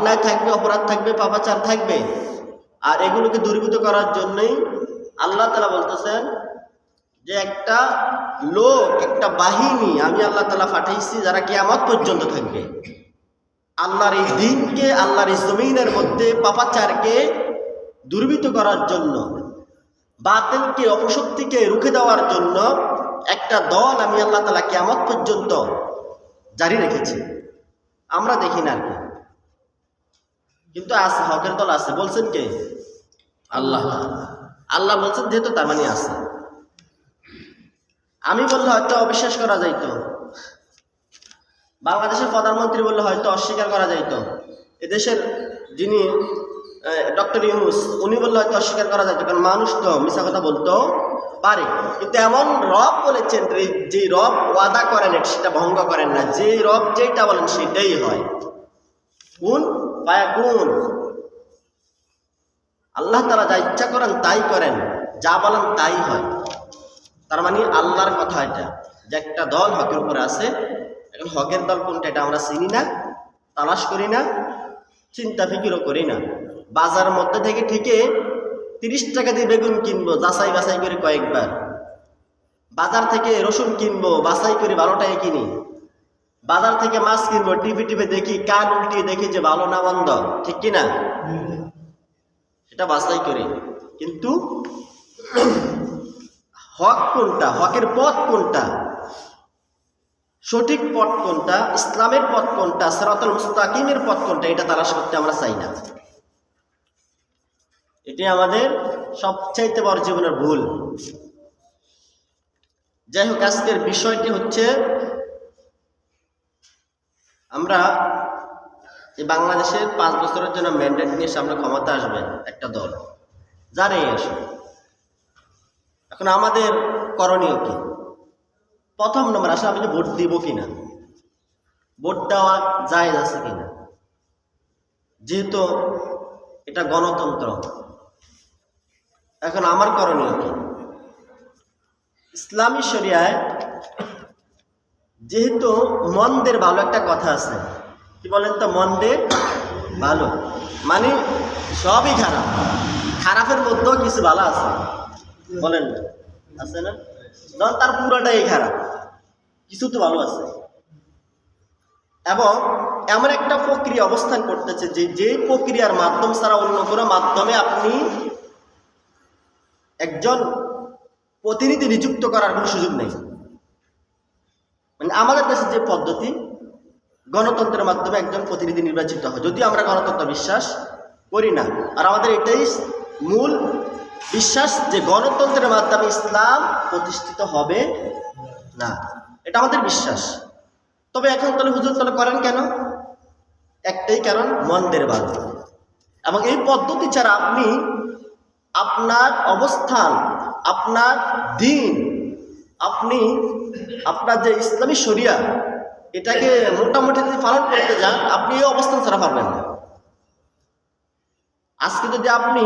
অন্যায় থাকবে, অপরাধ থাকবে, পাপাচার থাকবে। আর এগুলোকে দূরীভূত করার জন্যই আল্লাহ তাআলা বলতেছেন যে একটা লোক, একটা বাহিনী আমি আল্লাহ তাআলা পাঠাইছি যারা কিয়ামত পর্যন্ত থাকবে। আল্লাহর এই দ্বীনকে, আল্লাহর এই জমিনের মধ্যে পাপাচারকে দূরীভূত করার জন্য, বাতিলকে, অপশক্তিকে রুখে দেওয়ার জন্য একটা দল আমি আল্লাহ তাআলা কিয়ামত পর্যন্ত জারি রেখেছি। আমরা দেখি না আর কি, কিন্তু আছে, হকের দল আছে। বলছেন কে? আল্লাহ। আল্লাহ বলছেন যেহেতু তার মানে আছে। আমি বললে হয়তো অবিশ্বাস করা যাইতো, বাংলাদেশের প্রধানমন্ত্রী বললে হয়তো অস্বীকার করা যাইতো, এদেশের যিনি ডক্টর ইউনূস উনি বললে হয়তো অস্বীকার করা যাইতো, কারণ মানুষ তো মিথ্যা কথা বলতো পারে। কিন্তু এমন রব বলেছেন, যে রব ওয়াদা করেন সেটা ভঙ্গ করেন না, যে রব যেটা বলেন সেটাই হয়। কুন ফায়াকুন। আল্লাহ তাআলা যা ইচ্ছা করেন তাই করেন, যা বলেন তাই হয়। তার মানে আল্লাহর কথা এটা, যে একটা দল হকের উপরে আছে। এখন হকের দল কোনটা এটা আমরা চিনি না, তালাশ করি না, চিন্তা ফিকিরও করি না। বাজার মধ্যে থেকে ঠিকই 30 টাকা দিয়ে বেগুন কিনবো, যাচাই বাছাই করে কয়েকবার। বাজার থেকে রসুন কিনবো, বাছাই করে 12 টাকায় কিনি। বাজার থেকে মাছ কিনবো, টিপে দেখি, কান উল্টিয়ে দেখি যে ভালো না মন্দ, ঠিক কিনা, সেটা বাছাই করি। কিন্তু হক কোনটা, হকের পথ কোনটা, সঠিক পথ কোনটা, ইসলামের পথ কোনটা, সিরাতুল মুস্তাকিমের পথ কোনটা, এটা তালাশ করতে আমরা চাই না। এটি আমাদের সবচাইতে বড় জীবনের ভুল। যাই হোক, আজকের বিষয়টি হচ্ছে আমরা এই বাংলাদেশের 5 বছরের জন্য ম্যান্ডেট নিয়ে সামনে ক্ষমতা আসবে একটা দল, যারাই আসে। এখন আমাদের করণীয় কি? প্রথম নম্বর, আসলে আমি ভোট দিব কিনা, ভোট দেওয়া জায়েজ আছে কিনা, যেহেতু এটা গণতন্ত্র। এখন আমার করণীয় কি? ইসলামী শরিয়ায় যেহেতু মন্দের ভালো একটা কথা আছে, কি বলেন তো, মন্দের ভালো মানে সবই খারাপ, খারাপের মধ্যেও কিছু ভালো আছে, বলেন আছে না? ধর তার পুরোটাই খারাপ, কিছু তো ভালো আছে। এবং এমন একটা প্রক্রিয়া অবস্থান করতেছে যে প্রক্রিয়ার মাধ্যম ছাড়া অন্য কোনো মাধ্যমে আপনি একজন প্রতিনিধি নিযুক্ত করার কোনো সুযোগ নেই। মানে আমাদের দেশে যে পদ্ধতি, গণতন্ত্রের মাধ্যমে একজন প্রতিনিধি নির্বাচিত হয়, যদিও আমরা গণতন্ত্র বিশ্বাস করি না। আর আমাদের এটাই মূল বিশ্বাস যে গণতন্ত্রের মাধ্যমে ইসলাম প্রতিষ্ঠিত হবে না, এটা আমাদের বিশ্বাস। তবে এখন তাহলে হুজুর তাহলে করেন কেন? একটাই কারণ, মন্দের ভালো। এবং এই পদ্ধতি ছাড়া আপনি আপনার অবস্থান, আপনার দিন, আপনি আপনার যে ইসলামী শরিয়া, এটাকে মোটামুটি যদি পালন করতে যান, আপনি এই অবস্থান ছাড়া পারবেন না। আজকে যদি আপনি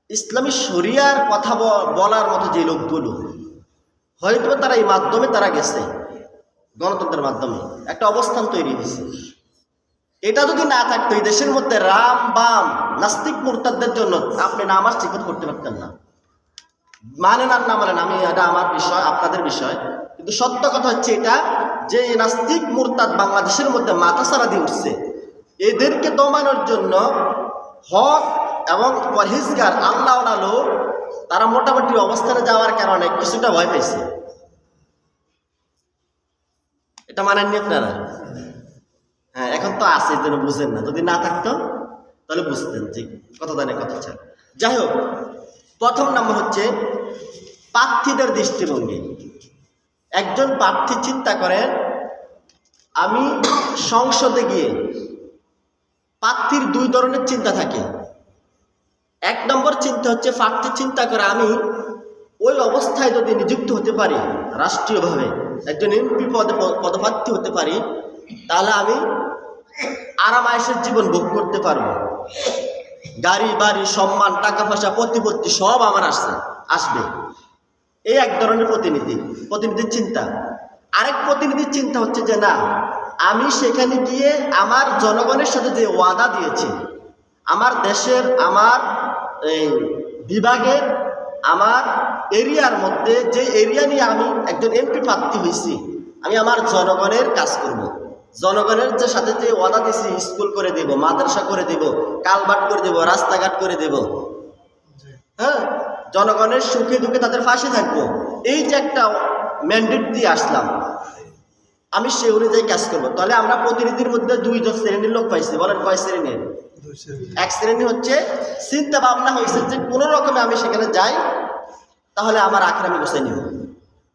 ইসলামী শরিয়ার কথা বলার মতো যে লোকগুলো, হয়তো তারা এই মাধ্যমে তারা গেছে, গণতন্ত্রের মাধ্যমে একটা অবস্থান তৈরি হয়েছে। এটা যদি না থাকতো, এই দেশের মধ্যে রাম বাম নাস্তিক মুরতাদদের জন্য আপনি নামাজ ঠিক করতে পারতেন না। মানেন আর না মানেন, আমি এটা আমার বিষয়, আপনাদের বিষয়, কিন্তু সত্য কথা হচ্ছে এটা যে নাস্তিক মুরতাদ বাংলাদেশের মধ্যে মাথা ছাড়া দিয়ে উঠছে। এদেরকে দমানোর জন্য হক এবং পরহেজগার আল্লাহওয়ালা লোক তারা মোটামুটি অবস্থানে যাওয়ার কারণে কিছুটা ভয় পেয়েছে। এটা মানেননি আপনারা? হ্যাঁ, এখন তো আছে, যেন বুঝেন না। যদি না থাকতো তাহলে বুঝতেন যে কত দানে কত চায়। যাই হোক, প্রথম নম্বর হচ্ছে প্রার্থীদের দৃষ্টিভঙ্গি। একজন প্রার্থী চিন্তা করেন, আমি সংসদে গিয়ে, প্রার্থীর 2 ধরনের চিন্তা থাকে। 1 নম্বর চিন্তা হচ্ছে প্রার্থী চিন্তা করে আমি ওই অবস্থায় যদি নিযুক্ত হতে পারি, রাষ্ট্রীয়ভাবে একজন এমপি পদপ্রার্থী হতে পারি, তাহলে আমি আরাম-আয়েশের জীবন ভোগ করতে পারবো। গাড়ি বাড়ি, সম্মান, টাকা পয়সা, প্রতিপত্তি সব আমার আসবে। এই এক ধরনের প্রতিনিধির চিন্তা। আরেক প্রতিনিধির চিন্তা হচ্ছে যে না, আমি সেখানে গিয়ে আমার জনগণের সাথে যে ওয়াদা দিয়েছি, আমার দেশের, আমার এই বিভাগের, আমার এরিয়ার মধ্যে যে এরিয়া নিয়ে আমি একজন এমপি প্রার্থী হয়েছি, আমি আমার জনগণের কাজ করব। জনগণের যে সাথে যে ওয়াদা দিয়েছি, স্কুল করে দেব, মাদ্রাসা করে দেব, কালভার্ট করে দেব, রাস্তাঘাট করে দেব, হ্যাঁ, জনগণের সুখে দুঃখে তাদের পাশে থাকবো, এই যে একটা ম্যান্ডেট দিয়ে আসলাম, আমি সে অনুযায়ী কাজ করবো। তাহলে আমরা প্রতিনিধির মধ্যে দুইজন শ্রেণীর লোক পাইছি। বলেন কয় শ্রেণীর? এক শ্রেণী হচ্ছে চিন্তা ভাবনা হয়েছে যে কোনো রকমে আমি সেখানে যাই, তাহলে আমার আখের আমি গোছাই নিব।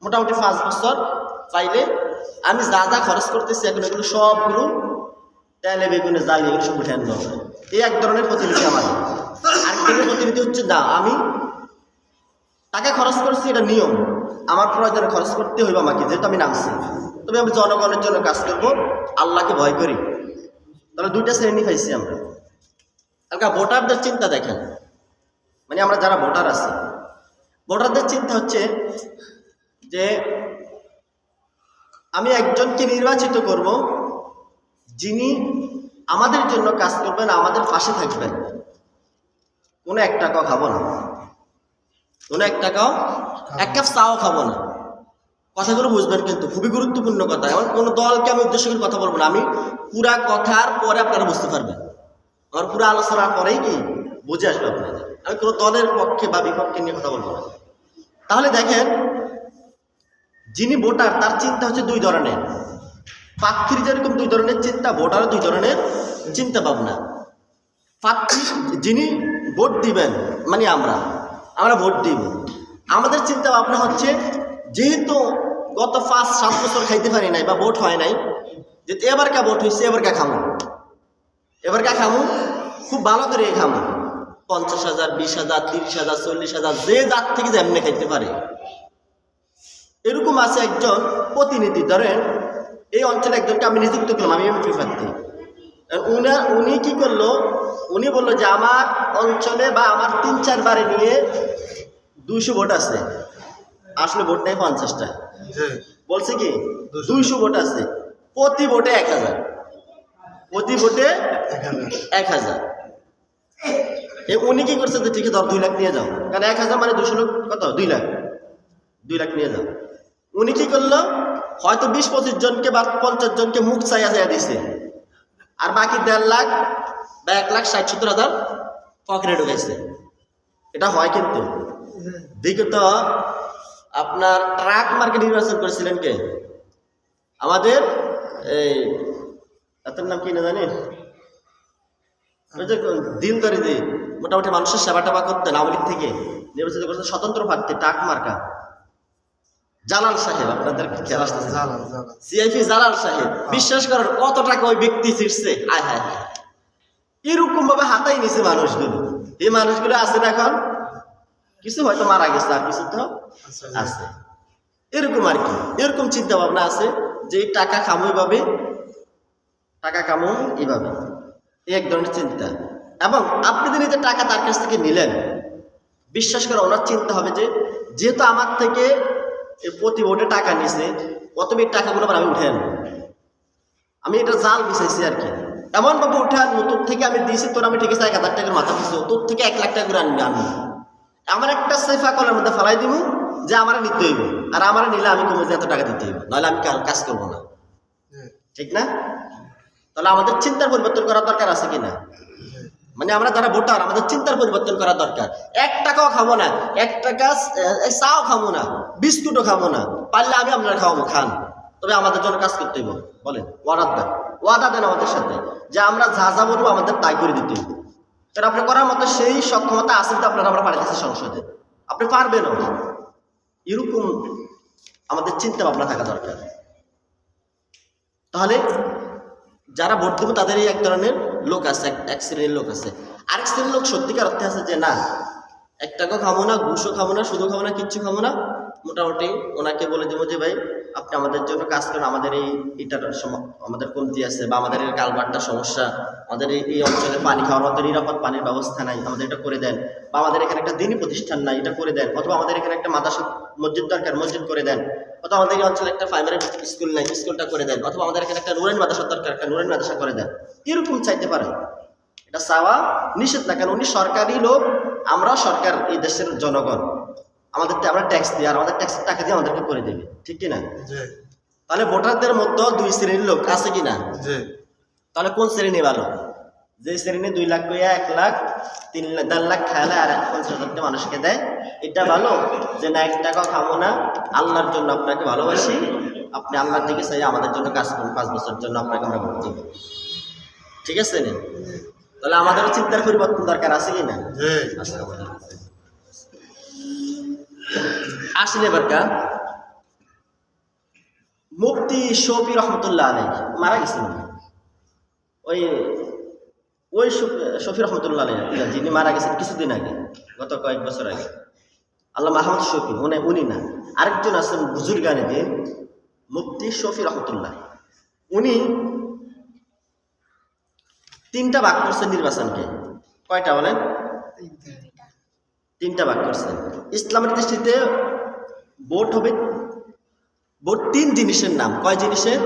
মোটামুটি 5 বছর পাইলে আমি যা যা খরচ করতেছি এখন এগুলো সবগুলো তেলে বেগুনে জ্বালিয়ে এগুলো সব উঠে আনবো। এই এক ধরনের প্রতিনিধি আমার। আরেকদিনের প্রতিনিধি হচ্ছে না, আমি টাকা খরচ করছি, এটা নিয়ম, আমার প্রয়োজনে খরচ করতে হইব আমাকে, যেহেতু আমি নামছি, তবে আমি জনগণের জন্য কাজ করব, আল্লাহকে ভয় করি। তাহলে দুইটা শ্রেণী পাইছি আমরা। কারণ ভোটারদের চিন্তা দেখেন, মানে আমরা যারা ভোটার আছি, ভোটারদের চিন্তা হচ্ছে যে আমি একজনকে নির্বাচিত করব যিনি আমাদের জন্য কাজ করবেন, আমাদের পাশে থাকবেন, কোনো এক টাকাও খাবো না, কোনো এক টাকাও, এক কাপ চাও খাবো না। কথাগুলো বুঝবেন, কিন্তু খুবই গুরুত্বপূর্ণ কথা। এমন কোনো দলকে আমি উদ্দেশ্য করে কথা বলবো না, আমি পুরা কথার পরে আপনারা বুঝতে পারবেন, আমার পুরো আলোচনার পরেই কি বুঝে আসবে আপনাদের। আমি কোনো দলের পক্ষে বা বিপক্ষে নিয়ে কথা বলবো না। তাহলে দেখেন, যিনি ভোটার তার চিন্তা হচ্ছে দুই ধরনের, প্রার্থীর যেরকম দুই ধরনের চিন্তা, ভোটারও দুই ধরনের চিন্তা ভাবনা। প্রার্থী যিনি ভোট দিবেন, মানে আমরা ভোট দিব, আমাদের চিন্তা ভাবনা হচ্ছে যেহেতু গত 5-7 বছর খাইতে পারি নাই বা ভোট হয় নাই, যে এবারকা ভোট হয়েছে, এবারকা খামু, খুব ভালো করে খামু, 50,000, 20,000, 30,000, 40,000, যে যার থেকে যেমনি খাইতে পারে। এরকম আছে একজন প্রতিনিধি, ধরেন এই অঞ্চলে একজনকে আমি নিযুক্ত করলাম, আমি এমপি প্রার্থী। উনি কি করলো, উনি বললো যে আমার অঞ্চলে বা আমার 3-4 বারে নিয়ে 200 ভোট আছে, আসলে ভোট নেই 50টা, বলছে কি 200 ভোট আছে, প্রতি ভোটে 1,000, প্রতি ভোটে 1,000। উনি কি করছে, যে ঠিক আছে 2 লাখ নিয়ে যাও, কারণ 1,000 মানে 200 লোক কত, 2 লাখ নিয়ে যাও। উনি কি করলো, হয়তো 20-25 জনকে বা 50 জনকে মুখ চাইয়া দিছে, আর বাকি 1.5 লাখ বা 1,60,70,000 পকেটে ঢুকাইছে। এটা হয় কিন্তু। বিগত আপনার ট্রাক মার্কেট নির্বাচন করেছিলেন কে, আমাদের এই তার নাম কি না জানি, দিন ধরে যে মোটামুটি মানুষের সেবা টেবা করতেন, আওয়ামী লীগ থেকে নির্বাচিত করতেন স্বতন্ত্র প্রার্থী, ট্রাক মার্কা জালাল সাহেব, আপনাদের খেয়াল আসতেছে, সিআইপি জালাল সাহেব। বিশ্বাস করেন কত টাকা ওই ব্যক্তি ছিটছে, আয় হায় হায়, এরকম ভাবে হাতাই নিছে মানুষগুলো। এই মানুষগুলো আছে না এখন, কিছু হয়তো মারা গেছে, আর কিছু তো আছে, এরকম আর কি, এরকম চিন্তা ভাবনা আছে যে টাকা খামো এইভাবে, এই এক ধরনের চিন্তা। এবং আপনি যদি যে টাকা তার কাছ থেকে নিলেন, বিশ্বাস করে ওনার চিন্তা হবে যে যেহেতু আমার থেকে প্রতি ভোটে টাকা নিছে, অতএব এই টাকাগুলো আমি উঠে আনবো, আমি এটা জাল বিছাইছি আর কি, এমনভাবে উঠে আনবো, তোর থেকে আমি দিয়েছি, তোর আমি ঠিক আছে 1,000 টাকার মাথা পিছু, তোর থেকে 1 লাখ টাকা করে আনবো, আমার একটা সেফা কলের মধ্যে ফেলাই দিব যে আমার নিতে হইব, আর আমার নিলে আমি কমে যে এত টাকা দিতে হইব, নাহলে আমি কাজ করবো না, ঠিক না? তাহলে আমাদের চিন্তার পরিবর্তন করার দরকার আছে কিনা? মানে আমরা যারা ভোটার, আমাদের চিন্তার পরিবর্তন করা দরকার। 1 টাকাও খাবো না, 1 টাকা চাও খাবো না, বিস্কুটও খাবো না, পারলে আমি আপনার খাওয়াবো, খান, তবে আমাদের জন্য কাজ করতে হইব। বলেন, ওয়াদা দেন আমাদের সাথে যে আমরা যা বলবো আমাদের তাই করে দিতে হইব। কারণ আপনি করার মতো সেই সক্ষমতা আছে তো আপনারা, আমরা পাঠাতেছি সংসদে, আপনি পারবেন। এরকম আমাদের চিন্তা ভাবনা থাকা দরকার। তাহলে যারা ভোট দেবো তাদের এই এক ধরনের লোক আছে, এক শ্রেণীর লোক আছে। আরেক শ্রেণীর লোক সত্যিকার অর্থে আছে যে না, 1 টাকাও খাবো না, ঘুষও খাবো না, সুদও খাবো না, কিচ্ছু খাবো না, মোটামুটি ওনাকে বলে দেবো যে ভাই আপনি আমাদের জন্য কাজ করেন, আমাদের এইটার আমাদের কমতি আছে, বা আমাদের এই কালভার্টটার সমস্যা, আমাদের এই অঞ্চলে পানি খাওয়ার মতো নিরাপদ পানির ব্যবস্থা নাই, আমাদের এটা করে দেন, বা আমাদের এখানে একটা দিনই প্রতিষ্ঠান নাই, এটা করে দেন, অথবা আমাদের এখানে একটা মাদ্রাসা মসজিদ দরকার, মসজিদ করে দেন। অথবা আমাদের এই অঞ্চলে একটা প্রাইমারি স্কুল নাই, স্কুলটা করে দেন। অথবা আমাদের এখানে একটা নুরানি মাদ্রাসা দরকার, একটা নুরানি মাদ্রাসা করে দেন। এরকম চাইতে পারেন, এটা চাওয়া নিষেধ না। কেন উনি সরকারি লোক, আমরাও সরকার, এই দেশের জনগণ, আমরা ট্যাক্স দিই, আর আমাদের ট্যাক্সের টাকা দিয়ে আমাদেরকে করে দেবে, ঠিক কিনা? তাহলে ভোটারদের মধ্যে দুই শ্রেণীর লোক আছে কিনা? তাহলে কোন শ্রেণী ভালো? যে শ্রেণী 2 লাখ কইয়া 1 লাখ 3 লাখ 4 লাখ খাইলে আর 50,000টা মানুষকে দেয়, এটা ভালো? যে না, 1 টাকাও খাবো না, আল্লাহর জন্য আপনাকে ভালোবাসি, আপনি আল্লাহর দিকে চাই আমাদের জন্য কাজ করুন, 5 বছরের জন্য আপনাকে আমরা ভোট দেব, ঠিক আছে না? তাহলে আমাদেরও চিন্তার পরিবর্তন দরকার আছে কিনা? আসলে এবারকা মুফতি শফি রহমতুল্লাহ আলাইহি মারা গেছেন। ওই শফি রহমতুল্লাহ আলাইহি যিনি মারা গেছেন কিছুদিন আগে, গত কয়েক বছর আগে, আল্লাহ মাহমুদ শফি, উনি না, আরেকজন আছেন বুজুর্গানে দিন, মুফতি শফি রহমতুল্লাহ। উনি 3টা ভাগ করছেন নির্বাচনকে। কয়টা বলেন? 3টা ভাগ করছেন। ইসলামের দৃষ্টিতে ভোট হবে, ভোট 3 জিনিসের নাম। কয় জিনিসের?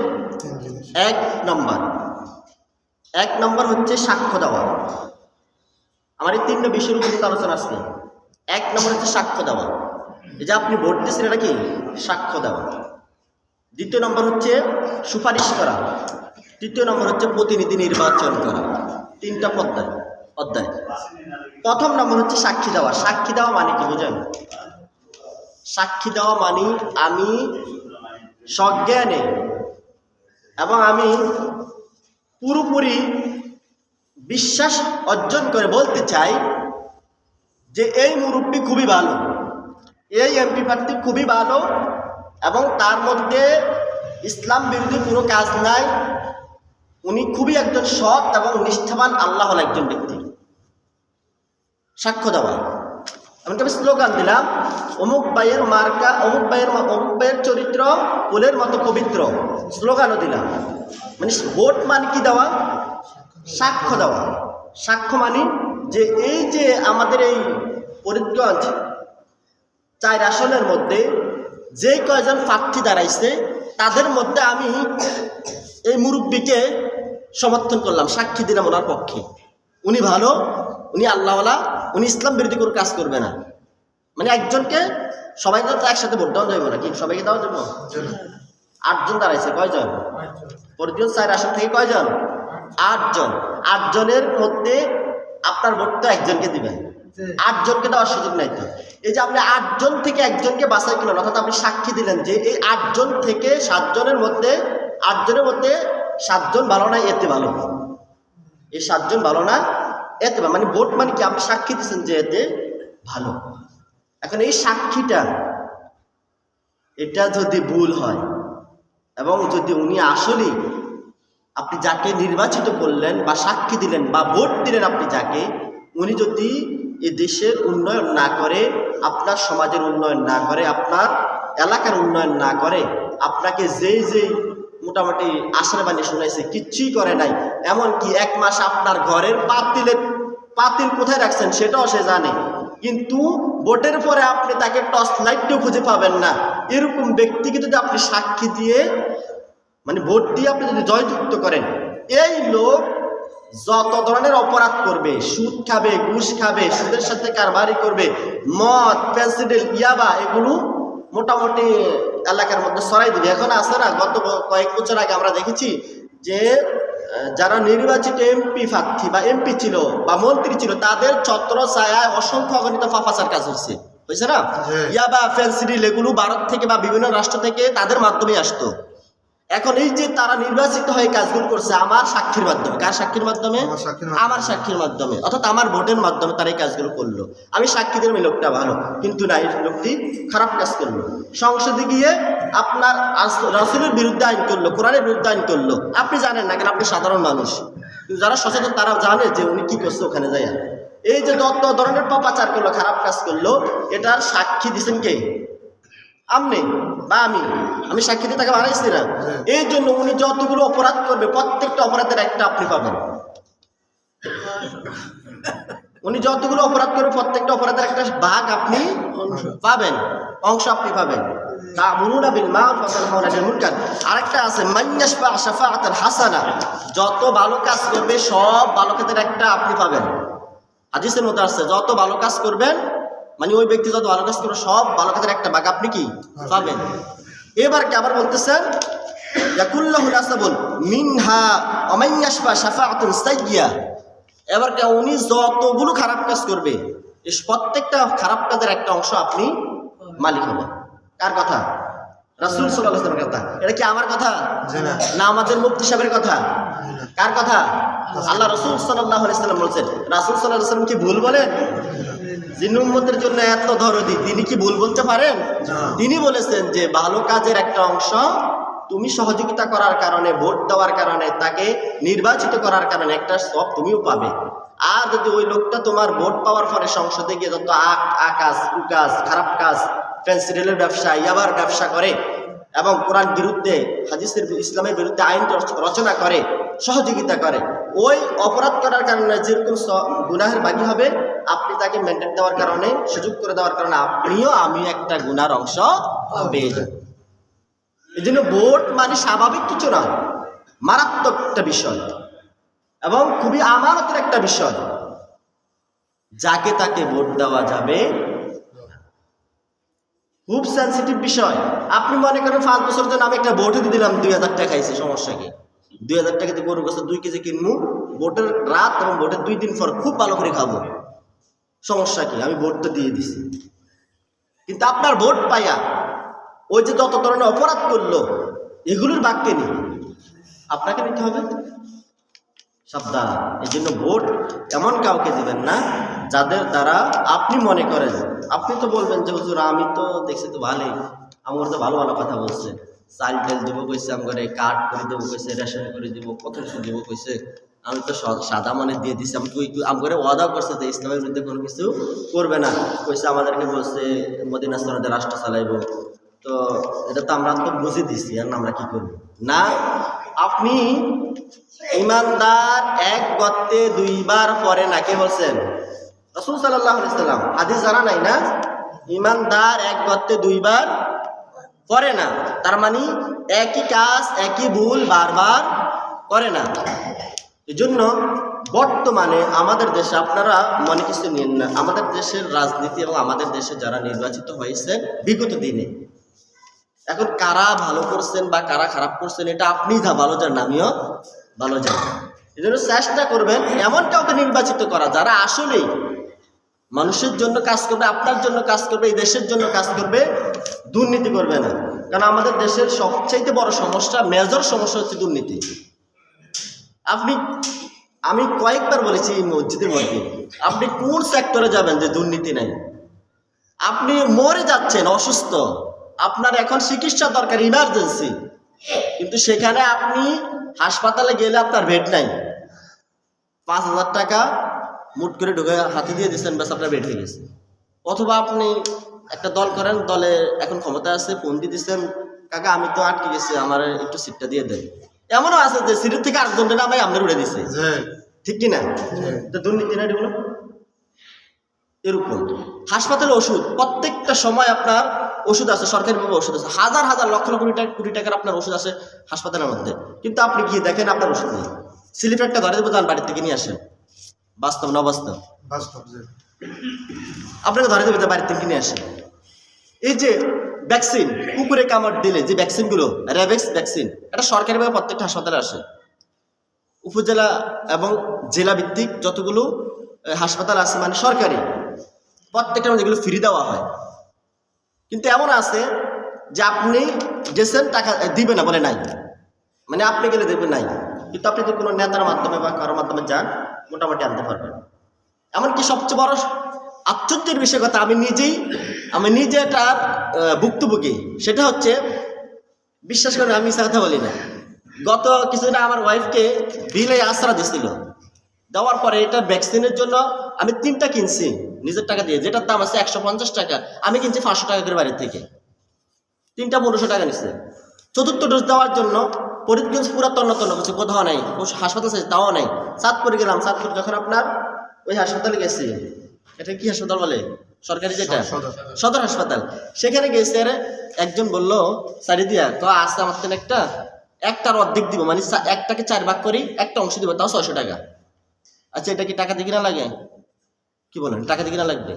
1 নম্বর হচ্ছে সাক্ষ্য দেওয়া। আমার এই 3টা বিষয়ের উপর আলোচনা আসছে। 1 নম্বর হচ্ছে সাক্ষ্য দেওয়া, এই যে আপনি ভোট দিচ্ছেন, এটা কি? সাক্ষ্য দেওয়া। 2 নম্বর হচ্ছে সুপারিশ করা। 3 নম্বর হচ্ছে প্রতিনিধি নির্বাচন করা। 3টা অধ্যায়। 1ম নম্বর হচ্ছে সাক্ষী দেওয়া। সাক্ষী দেওয়া মানে কি বুঝেন? সাক্ষী দেওয়া মানে আমি সজ্ঞানে এবং আমি পুরোপুরি বিশ্বাস অর্জন করে বলতে চাই যে এই মুরব্বী খুবই ভালো, এই এমপি প্রার্থী খুবই ভালো, এবং তার মধ্যে ইসলাম বিরোধী কোনো কাজ নাই, উনি খুবই একজন সৎ এবং নিষ্ঠাবান আল্লাহওয়ালা একজন ব্যক্তি। সাক্ষ্য দেওয়া। এমনকি আমি স্লোগান দিলাম, অমুক ভাইয়ের মার্কা, অমুক ভাইয়ের চরিত্র ফুলের মতো পবিত্র, স্লোগানও দিলাম। মানে ভোট মানে কি দেওয়া? সাক্ষ্য দেওয়া। সাক্ষ্য মানে যে এই যে আমাদের এই ফরিদগঞ্জ 4 আসনের মধ্যে যে কয়জন প্রার্থী দাঁড়াইছে, তাদের মধ্যে আমি এই মুরব্বীকে সমর্থন করলাম, সাক্ষী দিলাম ওনার পক্ষে, উনি ভালো, উনি আল্লাহওয়ালা, উনি ইসলাম বিরোধী কোনো কাজ করবে না। মানে একজনকে, সবাইকে তো একসাথে ভোট দেওয়া যাবে না, কি সবাইকে দেওয়া যাবে? 8 জন দাঁড়াইছে। কয়জন? ফরিদগঞ্জ 4 আসন থেকে কয়জন? 8 জন। 8 জনের মধ্যে আপনার ভোট তো একজনকে দিবেন, 8 জনকে দেওয়ার সুযোগ নাই। তো এই যে আপনি 8 জন থেকে একজনকে বাছাই করলেন, অর্থাৎ আপনি সাক্ষী দিলেন যে এই 8 জন থেকে 7 জনের মধ্যে 8 জনের মধ্যে 7 জন ভালো না, এতে ভালো, এই 7 জন ভালো না, এতে ভালো। মানে ভোট মানে কি? আপনি সাক্ষী দিচ্ছেন যে এতে ভালো। এখন এই সাক্ষীটা, এটা যদি ভুল হয় এবং যদি উনি আসলেই, আপনি যাকে নির্বাচিত করলেন বা সাক্ষী দিলেন বা ভোট দিলেন আপনি যাকে, উনি যদি এ দেশের উন্নয়ন না করে, আপনার সমাজের উন্নয়ন না করে, আপনার এলাকার উন্নয়ন না করে, আপনাকে যেই মোটামুটি আশার বাণী শোনাইছে কিচ্ছুই করে নাই, এমনকি 1 মাস আপনার ঘরের পাতিল কোথায় রাখছেন সেটাও সে জানে, কিন্তু ভোটের পরে আপনি তাকে টর্চ লাইটও খুঁজে পাবেন না, এরকম ব্যক্তিকে যদি আপনি সাক্ষী দিয়ে, মানে ভোট দিয়ে আপনি যদি জয়যুক্ত করেন, এই লোক যত ধরনের অপরাধ করবে, সুদ খাবে, ঘুষ খাবে, সুদের সাথে কারবারি করবে, মদ, ফেন্সিডিল, ইয়াবা, এগুলো মোটামুটি এলাকার মধ্যে ছড়াই দিবে। এখন আছে না, গত কয়েক বছর আগে আমরা দেখেছি যে যারা নির্বাচিত এমপি প্রার্থী বা এমপি ছিল বা মন্ত্রী ছিল, তাদের ছত্র ছায়ায় অসংখ্য অগণিত ফাফাচার কাজ হয়েছে না? ইয়াবা, ফেন্সিডিল, এগুলো ভারত থেকে বা বিভিন্ন রাষ্ট্র থেকে তাদের মাধ্যমে আসতো। এখন এই যে তারা নির্বাচিত হয়ে কাজগুলো করছে আমার সাক্ষীর মাধ্যমে। কার সাক্ষীর মাধ্যমে? আমার সাক্ষীর মাধ্যমে, অর্থাৎ আমার ভোটের মাধ্যমে তারা এই কাজগুলো করলো। আমি সাক্ষী দিলাম এই লোকটা ভালো, কিন্তু না, এই লোকটি খারাপ কাজ করলো। সংসদে গিয়ে আপনার রাসূলের বিরুদ্ধে আইন করলো, কোরআনের বিরুদ্ধে আইন করলো। আপনি জানেন না, কেন? আপনি সাধারণ মানুষ, কিন্তু যারা সচেতন তারা জানে যে উনি কি করছে ওখানে যাইয়া। এই যে যত ধরনের পাপাচার করলো, খারাপ কাজ করলো, এটার সাক্ষী দিচ্ছেন কে? আপনি বা আমি সাক্ষী দিয়ে তাকে বানাইছি না। এই জন্য উনি যতগুলো অপরাধ করবে, প্রত্যেকটা অপরাধের একটা আপনি পাবেন। উনি যতগুলো অপরাধ করে প্রত্যেকটা অপরাধের একটা ভাগ আপনি পাবেন, অংশ আপনি পাবেন। তা'মুরুনা বিল মা'রুফ ওয়া তানহাউনা আনিল মুনকার। আরেকটা আছে মাইয়াশফা শাফাআতান হাসানা, যত ভালো কাজ করবে সব ভালো কাজের একটা আপনি পাবেন। হাদিসের মধ্যে আসছে যত ভালো কাজ করবেন, মানে ওই ব্যক্তি যত ভালো কাজ করবে সব ভালো কাজের একটা ভাগ আপনি কি পাবেন। এবার কি আবার বলতেছেন ইয়াকুল্লাহু নাসাবুন মিনহা ওয়া মাইয়াশফা শাফাআতুন সাইয়্যা। এবার কে উনি যতগুলো খারাপ কাজ করবে এই প্রত্যেকটা খারাপ কাজের একটা অংশ আপনি মালিক হবেন। কার কথা? রাসূল সাল্লাল্লাহু আলাইহি ওয়াসাল্লামের কথা। এটা কি আমার কথা না আমাদের মুফতি সাহেবের কথা? কার কথা? আল্লাহ রাসূল সাল্লাল্লাহু আলাইহি ওয়াসাল্লাম বলেছেন। রাসূল সাল্লাল্লাহু আলাইহি ওয়াসাল্লাম কি ভুল বলেন? যিনি উম্মতের জন্য এত দরদি তিনি কি ভুল বলতে পারেন? তিনি বলেছেন যে ভালো কাজের একটা অংশ তুমি সহযোগিতা করার কারণে, ভোট দেওয়ার কারণে, তাকে নির্বাচিত করার কারণে একটা সব তুমিও পাবে। আর যদি ওই লোকটা তোমার ভোট পাওয়ার পরে সংসদে গিয়ে যত আকাশ কুকাজ খারাপ কাজ, ফেন্সিডিলের ব্যবসা, ইয়াবার ব্যবসা করে এবং কোরআন বিরুদ্ধে, হাদিসের ইসলামের বিরুদ্ধে আইন রচনা করে, সহযোগিতা করে, ওই অপরাধ করার কারণে যেরকম গুনাহের ভাগী হবে, আপনি তাকে মেনটেন দেওয়ার কারণে, সুযোগ করে দেওয়ার কারণে আপনিও আমি একটা গুনার অংশ পেয়ে যাব। এই জন্য ভোট মানে স্বাভাবিক কিছু না, মারাত্মক একটা বিষয় এবং খুবই আমানতের একটা বিষয়। যাকে তাকে ভোট দেওয়া যাবে, খুব সেন্সিটিভ বিষয়। আপনি মনে করেন 5 বছর জন্য আমি একটা ভোটে দিয়ে দিলাম, 2000 টাকা খাইছি, সমস্যা কি? 2000 টাকা দিয়ে গরু গোস্ত 2 কেজি কিনবো, ভোটের রাত এবং ভোটের 2 দিন পর খুব ভালো করে খাবো, সমস্যা কি? আমি ভোট তো দিয়ে দিছি। কিন্তু আপনার ভোট পাইয়া ওই যে যত ধরনের অপরাধ করলো এগুলোর বাক্যে নেই, আপনাকে নিতে হবে, সাবধান। এই জন্য ভোট এমন কাউকে দিবেন না যাদের দ্বারা আপনি মনে করেন, আপনি তো বলবেন যে হুজুর আমি তো দেখছি তো ভালোই, আমার তো ভালো ভালো কথা বলছে, চাল তেল দেবো কইছে, আমার কার্ড করে দেবো কইছে, রেশন করে দেবো, কত কিছু দেবো কইছে, আমি তো সাদা মানে দিয়ে দিচ্ছি, আমি আমার ওয়াদা করছে যে ইসলামের বিরুদ্ধে কোনো কিছু করবে না, কইছে আমাদেরকে বলছে মদিনা সনদে রাষ্ট্র চালাইব। তো এটা তো আমরা তো বুঝে দিচ্ছি, আর আমরা কি করবো না। আপনি ইমানদার এক গর্তে 2 বার পরে না, কে বলছেন? রাসূল সাল্লাল্লাহু আলাইহি সাল্লাম। হাদিস জানা নাই না? ইমানদার এক গর্তে 2 বার পরে না, তার মানে একই কাজ একই ভুল বারবার করে না। এই জন্য বর্তমানে আমাদের দেশে, আপনারা মনে কিছু নিন না, আমাদের দেশের রাজনীতি এবং আমাদের দেশে যারা নির্বাচিত হয়েছে বিগত দিনে, এখন কারা ভালো করছেন বা কারা খারাপ করছেন এটা আপনি যা ভালো জানেন, আমিও ভালো জানি। এই জন্য চেষ্টা করবেন এমন কাউকে নির্বাচিত করা যারা আসলেই মানুষের জন্য কাজ করবে, আপনার জন্য কাজ করবে, এই দেশের জন্য কাজ করবে, দুর্নীতি করবে না। কারণ আমাদের দেশের সবচাইতে বড় সমস্যা, মেজর সমস্যা হচ্ছে দুর্নীতি। আমি কয়েকবার বলেছি এই মসজিদের মধ্যে, আপনি কোন সেক্টরে যাবেন যে দুর্নীতি নাই? আপনি মরে যাচ্ছেন অসুস্থ, আপনার এখন চিকিৎসা দরকার, ইমার্জেন্সি, কিন্তু সেখানে আপনি হাসপাতালে গেলে আপনার বেড নাই, 5000 টাকা মুট করে ঢুকে হাতে দিয়ে দিচ্ছেন, ব্যাস আপনার বেড হয়ে গেছে। অথবা আপনি একটা দল করেন, দলে এখন ক্ষমতা আছে, ফোন দিয়ে দিচ্ছেন, কাকা আমি তো আটকে গেছি, আমার একটু সিটটা দিয়ে দেন। এমনও আছে যে সিটের থেকে আরেকজনটা নামাই আপনার উড়ে দিচ্ছে, ঠিক কিনা? তো দুর্নীতি না এগুলো। এরকম হাসপাতালে ওষুধ, প্রত্যেকটা সময় আপনার ওষুধ আছে, সরকারিভাবে ওষুধ আছে, হাজার হাজার লক্ষ লক্ষ কোটি টাকার আপনার ওষুধ আছে হাসপাতালের মধ্যে, কিন্তু আপনি গিয়ে দেখেন আপনার ওষুধ নেই। স্লিপ একটা ধরে দেবো, যান বাড়ির থেকে নিয়ে আসেন। বাস্তব না অবাস্তব? আপনাকে ধরে দেবে, বাড়ির থেকে নিয়ে আসেন। এই যে ভ্যাকসিন, কুকুরে কামড় দিলে যে ভ্যাকসিনগুলো, র্যাবিক্স ভ্যাকসিন, এটা সরকারিভাবে প্রত্যেকটা হাসপাতালে আসে। উপজেলা এবং জেলা ভিত্তিক যতগুলো হাসপাতাল আছে, মানে সরকারি, প্রত্যেকটা যেগুলো ফ্রি দেওয়া হয়। কিন্তু এমন আছে যে আপনি গেছেন, টাকা দিবে না বলে নাই, মানে আপনি গেলে দেবে নাই, কিন্তু আপনি যদি কোনো নেতার মাধ্যমে বা কারোর মাধ্যমে যান, মোটামুটি আনতে পারবেন। এমনকি সবচেয়ে বড় আশ্চর্যের বিষয় কথা, আমি নিজে এটার ভুক্তভোগী, সেটা হচ্ছে, বিশ্বাস করেন আমি মিথ্যা কথা বলি না, গত কিছুদিন আমার ওয়াইফকে বিলে আশ্রা দিছিল, দেওয়ার পরে এটা ভ্যাকসিনের জন্য আমি 3টা কিনছি নিজের টাকা দিয়ে, যেটার দাম আছে 150 টাকা, আমি কিনছি 500 টাকা করে বাইরের থেকে, 3টা 1500 টাকা নিচ্ছে। 4র্থ ডোজ দেওয়ার জন্য ফরিদগঞ্জ পুরা তন্ন কিছু কোথাও নাই, হাসপাতাল তাও নাই, চাঁদপুরে গেলাম, চাঁদপুর যখন আপনার ওই হাসপাতালে গেছি, এটা কি হাসপাতাল বলে সরকারি যেটা সদর হাসপাতাল, সেখানে গেছে। আর একজন বললো সারি দিয়া তো আসতে আমার থেকে একটার অর্ধেক দিব, মানে একটাকে 4 ভাগ করি, একটা অংশ দিব, তাও 600 টাকা। আচ্ছা এটা কি টাকা দিয়ে কিনা লাগে? কি বলেন, টাকা দিয়ে কিনা লাগবে?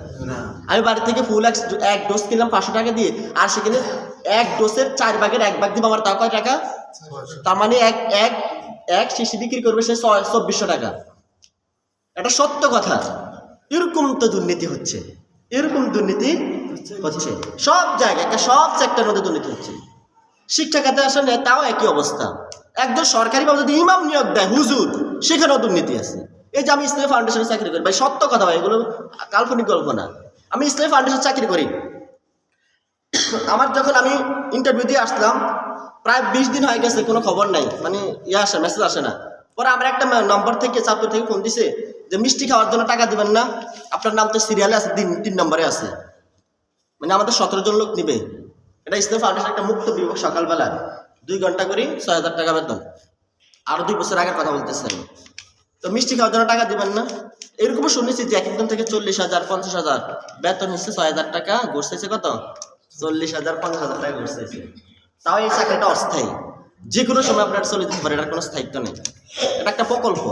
আমি বাড়ি থেকে ফুল এক ডোজ কিনলাম 500 টাকা দিয়ে, আর সেখানে এক ডোজের 4 ভাগের 1 ভাগ দিব, আমার তাও কয় টাকা? তার মানে এক শিশি বিক্রি করবে সে 2400 টাকা। এটা সত্য কথা। এরকম তো দুর্নীতি হচ্ছে, এরকম দুর্নীতি হচ্ছে সব জায়গায়, সব সেক্টরের মধ্যে দুর্নীতি হচ্ছে। শিক্ষা খাতে আসলে তাও একই অবস্থা। একজন সরকারিভাবে যদি ইমাম নিয়োগ দেয় হুজুর, সেখানেও দুর্নীতি আছে। এই যে আমি ইসলামী ফাউন্ডেশনে চাকরি করি, ভাই সত্য কথা ভাই, এগুলো কাল্পনিক গল্প না। আমি ইসলামী ফাউন্ডেশনে চাকরি করি। আমার যখন আমি ইন্টারভিউ দিয়ে আসলাম, প্রায় 20 দিন হয়ে গেছে, কোনো খবর নাই, মানে আসে মেসেজ আসে না। পরে আমার একটা নম্বর থেকে চাঁদপুর থেকে ফোন দিছে যে মিষ্টি খাওয়ার জন্য টাকা দিবেন না, আপনার নাম তো সিরিয়ালে আছে, 3 নম্বরে আছে, মানে আমাদের 17 জন লোক নিবে। এটা ইসলামী ফাউন্ডেশন একটা মুক্ত বিভাগ, সকালবেলা 2 ঘন্টা করি, 6000 টাকা বেতন। আরো 2 বছর আগের কথা বলতেছি আমি। তো মিষ্টি খাওয়ার জন্য টাকা দিবেন না, এরকমও শুনেছি যে একজন থেকে 40,000 50,000 বেতন হচ্ছে, 6,000 টাকা ঘুষ চাইছে, কত 40,000 50,000 টাকা ঘুষ চাইছে। তাও এই চাকরিটা অস্থায়ী, যে কোনো সময় আপনার চলে যেতে পারে, এটার কোনো স্থায়িত্ব নেই। এটা একটা প্রকল্প।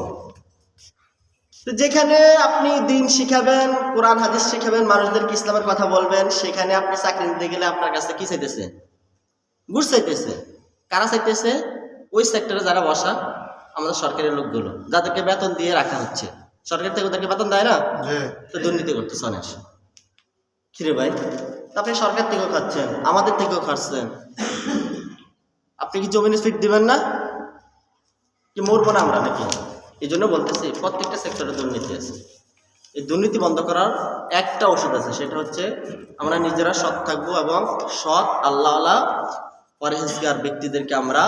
তো যেখানে আপনি দিন শিখাবেন, কোরআন হাদিস শিখাবেন, মানুষদেরকে ইসলামের কথা বলবেন, সেখানে আপনি চাকরি নিতে গেলে আপনার কাছে কি চাইতেছে? ঘুষ চাইতেছে। কারা চাইতেছে? ওই সেক্টরে যারা বসা আমাদের সরকারি লোকগুলো, যাদেরকে বেতন দিয়ে রাখা হচ্ছে। সরকার থেকে ওদেরকে বেতন দেয় না, তো দুর্নীতি করতেছে অনেক। কিরে ভাই, আপনি সরকার থেকেও খাচ্ছেন, আমাদের থেকেও খাচ্ছেন, আপনি কি জমিনে ফিট দিবেন না? কি মরবো না আমরা নাকি? এই জন্য বলতেছি প্রত্যেকটা সেক্টরে দুর্নীতি আছে। এই দুর্নীতি বন্ধ করার একটা ওষুধ আছে, সেটা হচ্ছে আমরা নিজেরা সৎ থাকবো এবং সৎ আল্লাহওয়ালা পরহেজগার ব্যক্তিদেরকে আমরা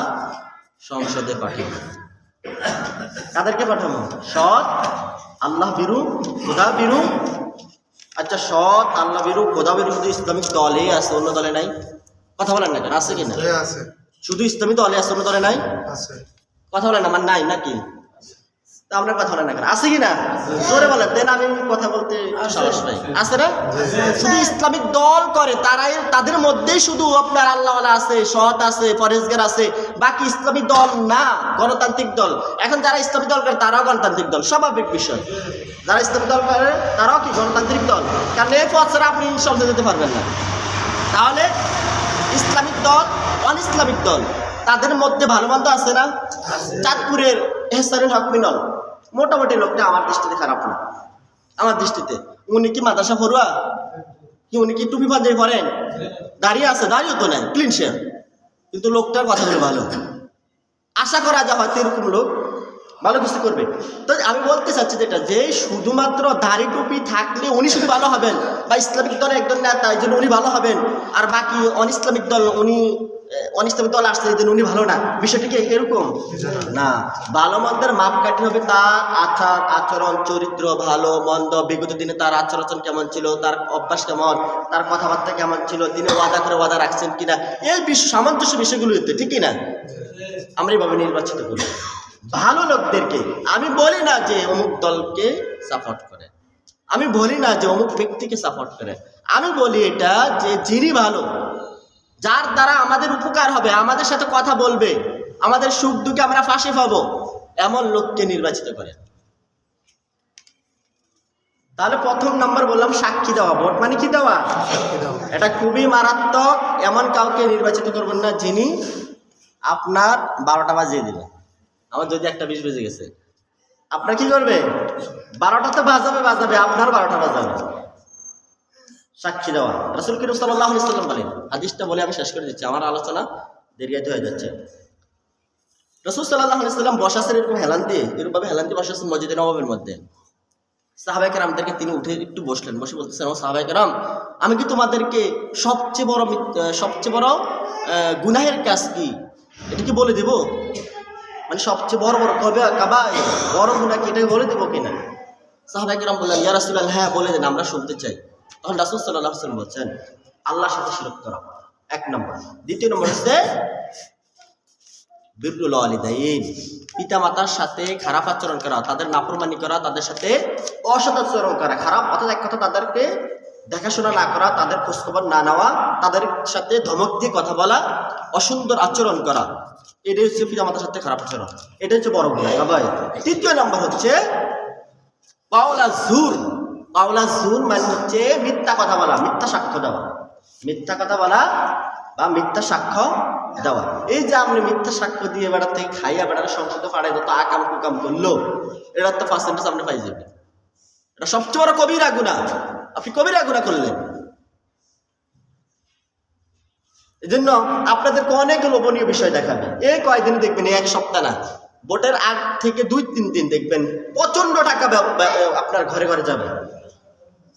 সংসদে পাঠাবো। কাদেরকে পাঠাবো? সৎ আল্লাহ বিরু, খোদা বিরু। আচ্ছা সৎ আল্লাহ বিরু, খোদা বিরু শুধু ইসলামিক দলে আছে, অন্য দলে নাই? কথা বলেন না কেন? আছে কিনা? শুধু ইসলামী দলে আছে, অন্য দলে নাই? কথা বলেন আমার নাই নাকি? তা আপনার কথা বলেন না কেন? আছে কিনা? জোরে বলেন, দেন আমি কথা বলতে সাহস পাই। আছে না? শুধু ইসলামিক দল করে তারাই, তাদের মধ্যেই শুধু আপনার আল্লাহওয়ালা আছে, সৎ আছে, পরহেজগার আছে, বাকি ইসলামী দল না, গণতান্ত্রিক দল। এখন যারা ইসলামী দল করে তারাও গণতান্ত্রিক দল, স্বাভাবিক বিষয়। যারা ইসলামী দল করে তারাও কি গণতান্ত্রিক দল? কারণ এই পথ ছাড়া আপনি সংসদে যেতে পারবেন না। তাহলে ইসলামিক দল, অন ইসলামিক দল, তাদের মধ্যে ভালো মন্দ আছে না? চাঁদপুরের এহসানুল হক মিনল মোটামুটি লোকটা আমার দৃষ্টিতে খারাপ না। আমার দৃষ্টিতে উনি কি মাদ্রাসা পড়ুয়া? কি উনি কি টুপি পাঞ্জাবি পরেন? দাঁড়িয়ে আছে? দাঁড়িয়েও তো নেই, ক্লিন শেভ, কিন্তু লোকটার কথাগুলো ভালো। আশা করা যায় হয়তো এরকম লোক ভালো কিছু করবে। তো আমি বলতে চাচ্ছি যেটা, যে শুধুমাত্র দাড়ি টুপি থাকলে উনি শুধু ভালো হবেন, বা ইসলামিক দলের একজন নেতা এই জন্য উনি ভালো হবেন, আর বাকি অন ইসলামিক দল, উনি অন ইসলামিক দল আসছে এই জন্য উনি ভালো না, বিষয়টি কি এরকম না। ভালো মন্দের মাপকাঠি হবে তার আচার আচরণ, চরিত্র, ভালো মন্দ, বিগত দিনে তার আচার আচরণ কেমন ছিল, তার অভ্যাস কেমন, তার কথাবার্তা কেমন ছিল, তিনি ওয়াদা করে ওয়াদা রাখছেন কিনা, এই সামঞ্জস্য বিষয়গুলো হতে, ঠিক কিনা? আমরা এইভাবে নির্বাচিত করি ভালো লোকদেরকে। আমি বলি না যে অমুক দলকে সাপোর্ট করে, আমি বলি না যে অমুক ব্যক্তিকে সাপোর্ট করে, আমি বলি এটা যে যিনি ভালো, যার দ্বারা আমাদের উপকার হবে, আমাদের সাথে কথা বলবে, আমাদের সুখ দুঃখে আমরা ফাঁসে পাবো, এমন লোককে নির্বাচিত করে। তাহলে প্রথম নম্বর বললাম সাক্ষী দেওয়া। ভোট মানে কি দেওয়া? এটা খুবই মারাত্মক। এমন কাউকে নির্বাচিত করবেন না যিনি আপনার 12টা বাজিয়ে দিবে। আমার যদি 1:20 বেজে গেছে, আপনার কি করবে? 12টা তো বাজাবে, আপনার 12টা বাজাবে। সাক্ষী দেওয়া। রাসূল করিম সাল্লাল্লাহু আলাইহি ওয়াসাল্লাম বলেন, হাদিসটা বলে আমি শেষ করে দিচ্ছি, আমার আলোচনা দেরিতে হয়ে যাচ্ছে। রাসূল সাল্লাল্লাহু আলাইহি ওয়াসাল্লাম বসাছেন এরকম হেলান দিয়ে, এরকমভাবে হেলান দিয়ে বসাছেন মসজিদে নববীর মধ্যে। সাহাবায়ে কেরামদেরকে তিনি উঠে একটু বসলেন, বসে বলতেছেন, ও সাহাবায়ে কেরাম, আমি কি তোমাদেরকে সবচেয়ে বড় গুনাহের কাজ কি এটা কি বলে দেব? মানে সবচেয়ে বড় বড় গুনাহ কি এটাকে বলে দেবো কিনা? সাহাবায়ে কেরাম বললেন, ইয়া রাসূলুল্লাহ, হ্যাঁ বলে দেন, আমরা শুনতে চাই। তখন রাসূল সাল্লাল্লাহু আলাইহি ওয়াসাল্লাম বলছেন, আল্লাহর সাথে শিরক করা 1 নম্বর। দ্বিতীয় নম্বর হচ্ছে বিররুল ওয়ালিদাইন, পিতামাতার সাথে খারাপ আচরণ করা, তাদের নাফরমানি করা, তাদের সাথে অসৎ আচরণ করা, খারাপ অর্থাৎ এক কথা তাদেরকে দেখাশোনা না করা, তাদের খোঁজখবর না নেওয়া, তাদের সাথে ধমক দিয়ে কথা বলা, অসুন্দর আচরণ করা, এটাই হচ্ছে পিতামাতার সাথে খারাপ আচরণ। এটা হচ্ছে বড় গুনাহ ভাই। তৃতীয় নম্বর হচ্ছে কাওলা জুর। কাওলা জুর মানে হচ্ছে মিথ্যা কথা বলা, মিথ্যা সাক্ষ্য দেওয়া, মিথ্যা কথা বলা বা মিথ্যা সাক্ষ্য দেওয়া। এই যে আপনি মিথ্যা সাক্ষ্য দিয়ে বেড়ার থেকে খাইয়া বেড়ার সংসদে ফাড়াই তো আকাম কুকাম করলো, এটার তো পার্সেন্টেজ আপনি পাই যাবেন। এটা সবচেয়ে বড় কবিরা গুনাহ, আপনি কবিরা গুনাহ করলেন। এই জন্য আপনাদেরকে অনেক লোভনীয় বিষয় দেখাবে। এই কয়দিন দেখবেন, এক সপ্তাহ না, ভোটের আগ থেকে 2-3 দিন দেখবেন প্রচন্ড টাকা আপনার ঘরে ঘরে যাবে,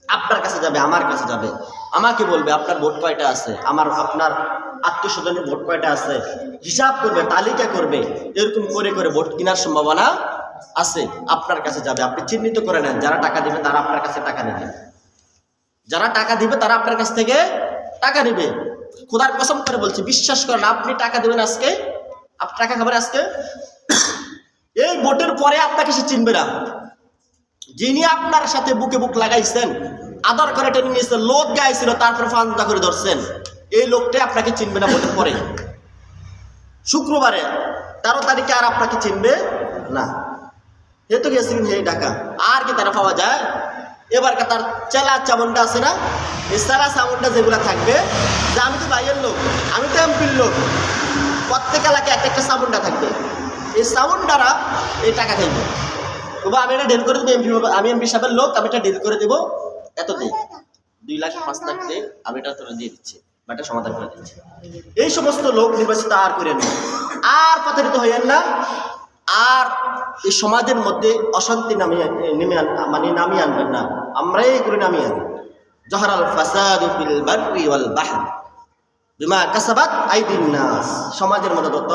আপনার কাছে যাবে, আমার কাছে যাবে, আমাকে বলবে আপনার ভোট কয়টা আছে, আপনার আত্মীয় স্বজনের ভোট কয়টা আছে, হিসাব করবে, তালিকা করবে। এরকম করে করে ভোট কেনার সম্ভাবনা আছে। আপনার কাছে যাবে, আপনি চিহ্নিত করে নেন, যারা টাকা দিবে তারা আপনার কাছে টাকা নেবে, যারা টাকা দিবে তারা আপনার কাছ থেকে টাকা নেবে। খোদার কসম করে বলছি, বিশ্বাস করেন, আপনি টাকা দেবেন আজকে, আপনি টাকা খাবেন আজকে, এই ভোটের পরে আপনাকে সে চিনবে না। যিনি আপনার সাথে বুকে বুক লাগাইছেন, আদর করে টেনে নিয়েছেন, লোক গাইছিল, তারপর ফান্দা করে ধরছেন, এই লোকটাই আপনাকে চিনবে না ভোটের পরে। শুক্রবারে 13 তারিখে আর আপনাকে চিনবে না। হে তো গেছে এই টাকা, আর কি তারা পাওয়া যায়? এবার তার চেলা চামুন্ডা আছে না, এই চেলা চামুন্ডা যেগুলো থাকবে, যে আমি তো ভাইয়ের লোক, আমি তো এমপির লোক, প্রত্যেক এলাকায় একটা একটা চামুন্ডা থাকবে। এই চামুন্ডারা এই টাকা খাইবে, তবু আমি এটা ডিল করে দেবো, আমি এমপি সাহেবের লোক, আমি এটা ডিল করে দেবো, এত দিই 2 লাখ 5 লাখ দিয়ে আমি এটা তোরা দিয়ে দিচ্ছি বা এটা সমাধান করে দিচ্ছি। এই সমস্ত লোক নির্বাচিত আর করেন না, আর প্রতারিত হইয়েন না, আর এই সমাজের মধ্যে অশান্তি নামিয়ে আনবেন না। আমরাই এগুলো নামিয়ে আনি। জহরাল ফাসাদু ফিল বাররি ওয়াল বাহর বিমা কাসাবাত আইদিন নাস। সমাজের মধ্যে যত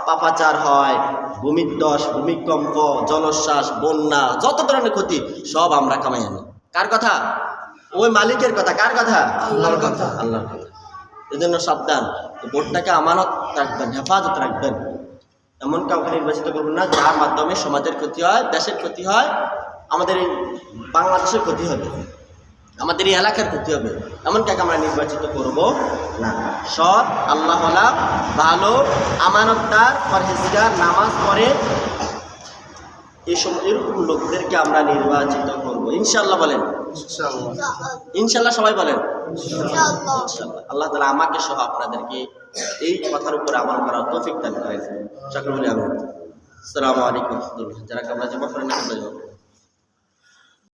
পাপাচার হয়, ভূমিধ্বস, ভূমিকম্প, জলোচ্ছ্বাস, বন্যা, যত ধরনের ক্ষতি সব আমরা কামাই আনি। কার কথা? ওই মালিকের কথা। কার কথা? আল্লাহর কথা। আল্লাহর কথা। এই জন্য সাবধান, ভোটটাকে আমানত রাখবেন, হেফাজত রাখবেন। এমন কাউকে নির্বাচিত করবেন না যার মাধ্যমে সমাজের ক্ষতি হয়, দেশের ক্ষতি হয়, আমাদের এই বাংলাদেশের ক্ষতি হবে, আমাদের এই এলাকার ক্ষতি হবে। এমন কাকে আমরা নির্বাচিত করব না। সৎ, আল্লাহওয়ালা, ভালো, আমানতদার, পরহেজগার, নামাজ পড়ে, এরকম লোকদেরকে আমরা নির্বাচিত করব ইনশাআল্লাহ। বলেন ইনশাআল্লাহ, সবাই বলেন ইনশাআল্লাহ। আল্লাহ তাআলা আমাকে সহ আপনাদেরকে এই কথার উপরে আমল করার তৌফিক দান করেন। সকলে বলি আমিন। আসসালামু আলাইকুম। যারা কামরা জমা করেন